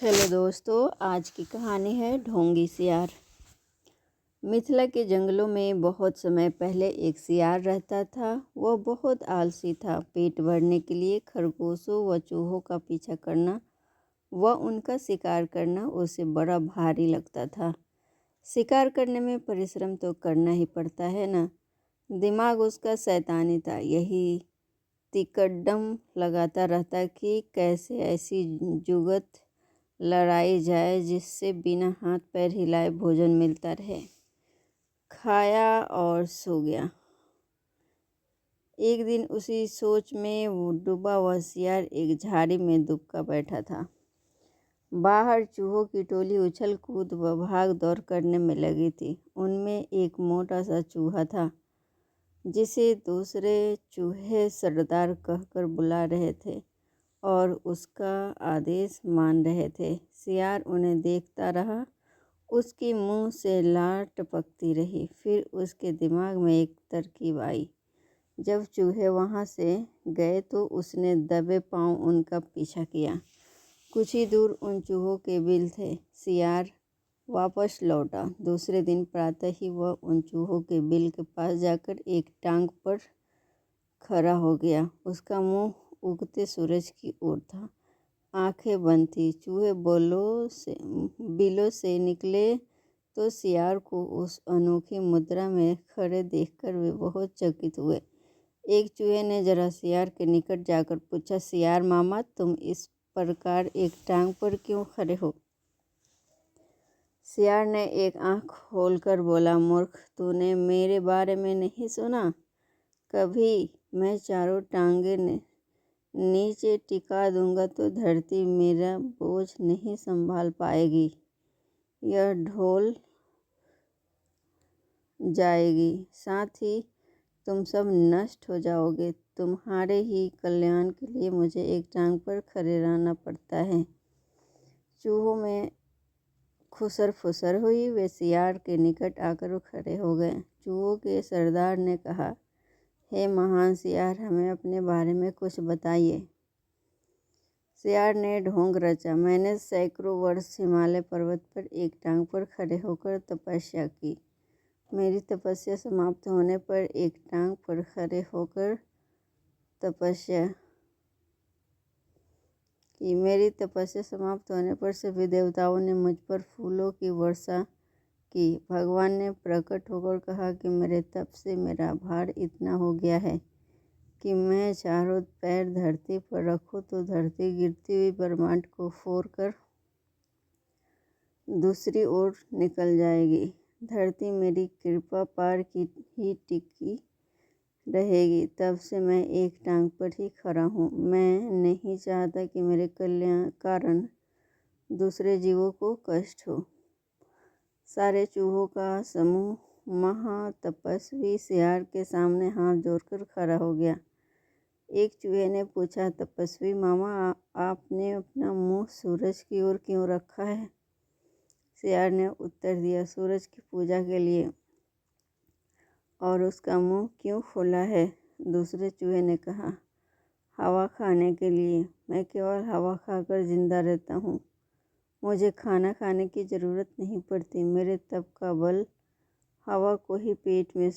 Hello दोस्तों, आज की कहानी है ढोंगी सियार। मिथिला के जंगलों में बहुत समय पहले एक सियार रहता था। वह बहुत आलसी था। पेट भरने के लिए खरगोशों व चूहों का पीछा करना व उनका शिकार करना उसे बड़ा भारी लगता था। शिकार करने में परिश्रम तो करना ही पड़ता है ना। दिमाग उसका शैतानी था। यही तिकड़म लगाता रहता कि कैसे ऐसी जुगत लड़ाई जाए जिससे बिना हाथ पैर हिलाए भोजन मिलता रहे। खाया और सो गया। एक दिन उसी सोच में वो डूबा हुआ सियार एक झाड़ी में दुबका बैठा था। बाहर चूहों की टोली उछल कूद व भाग दौड़ करने में लगी थी। उनमें एक मोटा सा चूहा था जिसे दूसरे चूहे सरदार कहकर बुला रहे थे और उसका आदेश मान रहे थे। सियार उन्हें देखता रहा। उसके मुंह से लार टपकती रही। फिर उसके दिमाग में एक तरकीब आई। जब चूहे वहां से गए तो उसने दबे पांव उनका पीछा किया। कुछ ही दूर उन चूहों के बिल थे। सियार वापस लौटा। दूसरे दिन प्रातः ही वह उन चूहों के बिल के पास जाकर एक टांग पर खड़ा हो गया। उसका मुंह उगते सूरज की ओर था। आंखें बंद थी। चूहे बिलों से निकले तो सियार को उस अनोखी मुद्रा में खड़े देखकर वे बहुत चकित हुए। एक चूहे ने जरा सियार के निकट जाकर पूछा, सियार मामा, तुम इस प्रकार एक टांग पर क्यों खड़े हो? सियार ने एक आंख खोलकर बोला, मूर्ख, तूने मेरे बारे में नहीं सुना? कभी मैं चारों टांगें नीचे टिका दूंगा तो धरती मेरा बोझ नहीं संभाल पाएगी। यह ढोल जाएगी। साथ ही तुम सब नष्ट हो जाओगे। तुम्हारे ही कल्याण के लिए मुझे एक टांग पर खड़े रहना पड़ता है। चूहों में खुसर फुसर हुई। वे सियार के निकट आकर खड़े हो गए। चूहों के सरदार ने कहा, हे महान सियार, हमें अपने बारे में कुछ बताइए। सियार ने ढोंग रचा, मैंने सैकड़ों वर्ष हिमालय पर्वत पर एक टांग पर खड़े होकर तपस्या की। मेरी तपस्या समाप्त होने पर एक टांग पर खड़े होकर तपस्या की। मेरी तपस्या समाप्त होने पर सभी देवताओं ने मुझ पर फूलों की वर्षा की। भगवान ने प्रकट होकर कहा कि मेरे तप से मेरा भार इतना हो गया है कि मैं चारों पैर धरती पर रखूं तो धरती गिरती हुई ब्रह्मांड को फोड़कर दूसरी ओर निकल जाएगी। धरती मेरी कृपा पार की ही टिकी रहेगी। तब से मैं एक टांग पर ही खड़ा हूँ। मैं नहीं चाहता कि मेरे कल्याण कारण दूसरे जीवों को कष्ट हो। सारे चूहों का समूह महातपस्वी सियार के सामने हाथ जोड़कर खड़ा हो गया। एक चूहे ने पूछा, तपस्वी मामा, आपने अपना मुंह सूरज की ओर क्यों रखा है? सियार ने उत्तर दिया, सूरज की पूजा के लिए। और उसका मुंह क्यों खोला है? दूसरे चूहे ने कहा, हवा खाने के लिए। मैं केवल हवा खाकर जिंदा रहता हूँ। मुझे खाना खाने की ज़रूरत नहीं पड़ती। मेरे तप का बल हवा को ही पेट में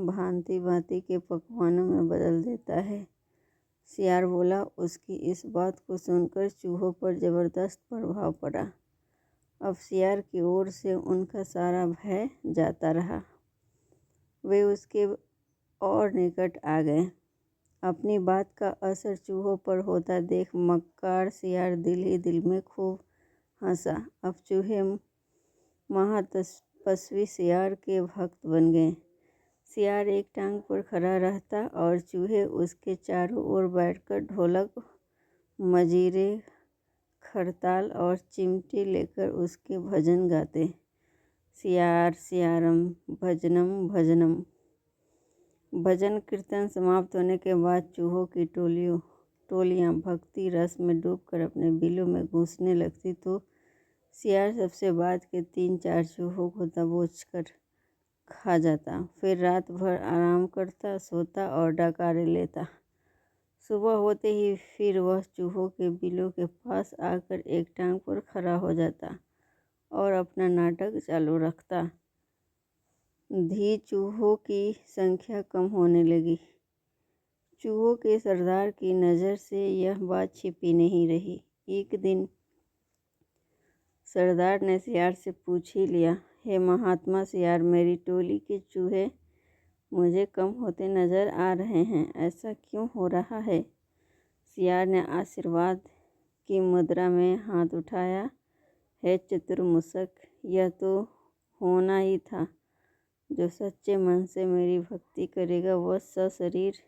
भांति भांति के पकवानों में बदल देता है। सियार बोला। उसकी इस बात को सुनकर चूहों पर जबरदस्त प्रभाव पड़ा। अब सियार की ओर से उनका सारा भय जाता रहा। वे उसके और निकट आ गए। अपनी बात का असर चूहों पर होता देख मक्कार सियार दिल ही दिल में खूब हंसा। अब चूहे महातपस्वी सियार के भक्त बन गए। सियार एक टांग पर खड़ा रहता और चूहे उसके चारों ओर बैठकर ढोलक, मजीरे, खरताल और चिमटी लेकर उसके भजन गाते। सियार सियारम भजनम भजनम। भजन कीर्तन समाप्त होने के बाद चूहों की टोलियां भक्ति रस में डूबकर अपने बिलों में घुसने लगती तो सियार सबसे बाद के 3-4 चूहों को दबोच कर खा जाता। फिर रात भर आराम करता, सोता और डकारे लेता। सुबह होते ही फिर वह चूहों के बिलों के पास आकर एक टांग पर खड़ा हो जाता और अपना नाटक चालू रखता। धी चूहों की संख्या कम होने लगी। चूहों के सरदार की नज़र से यह बात छिपी नहीं रही। एक दिन सरदार ने सियार से पूछ ही लिया, हे महात्मा सियार, मेरी टोली के चूहे मुझे कम होते नज़र आ रहे हैं, ऐसा क्यों हो रहा है? सियार ने आशीर्वाद की मुद्रा में हाथ उठाया, हे चतुर मूषक, यह तो होना ही था। जो सच्चे मन से मेरी भक्ति करेगा वह सशरीर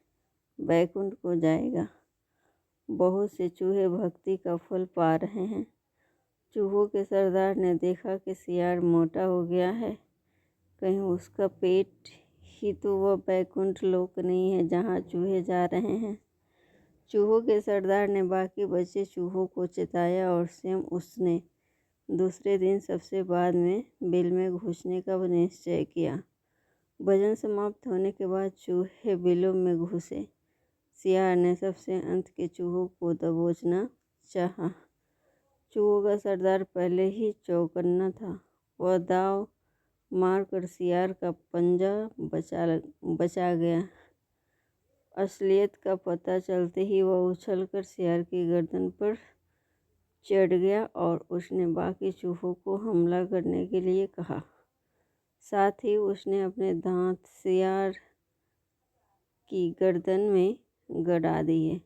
बैकुंठ को जाएगा। बहुत से चूहे भक्ति का फल पा रहे हैं। चूहों के सरदार ने देखा कि सियार मोटा हो गया है, कहीं उसका पेट ही तो वह बैकुंठ लोक नहीं है जहाँ चूहे जा रहे हैं। चूहों के सरदार ने बाकी बचे चूहों को चिताया और स्वयं उसने दूसरे दिन सबसे बाद में बिल में घुसने का निश्चय किया। भोजन समाप्त होने के बाद चूहे बिलों में घुसे। सियार ने सबसे अंत के चूहों को दबोचना चाहा। चूहों का सरदार पहले ही चौकन्ना था। वह दाव मारकर सियार का पंजा बचा गया। असलियत का पता चलते ही वह उछलकर सियार की गर्दन पर चढ़ गया और उसने बाकी चूहों को हमला करने के लिए कहा। साथ ही उसने अपने दांत सियार की गर्दन में गड़ा दिए।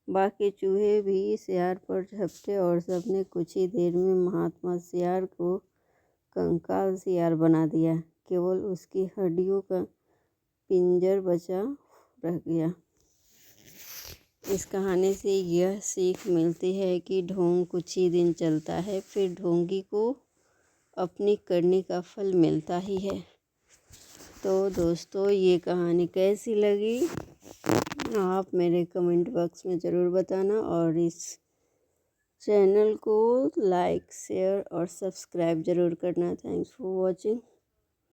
बाकी चूहे भी सियार पर झपटे और सबने कुछ ही देर में महात्मा सियार को कंकाल सियार बना दिया। केवल उसकी हड्डियों का पिंजर बचा रह गया। इस कहानी से यह सीख मिलती है कि ढोंग कुछ ही दिन चलता है, फिर ढोंगी को अपनी करनी का फल मिलता ही है। तो दोस्तों, ये कहानी कैसी लगी आप मेरे कमेंट बॉक्स में ज़रूर बताना और इस चैनल को लाइक, शेयर और सब्सक्राइब ज़रूर करना। Thanks for watching.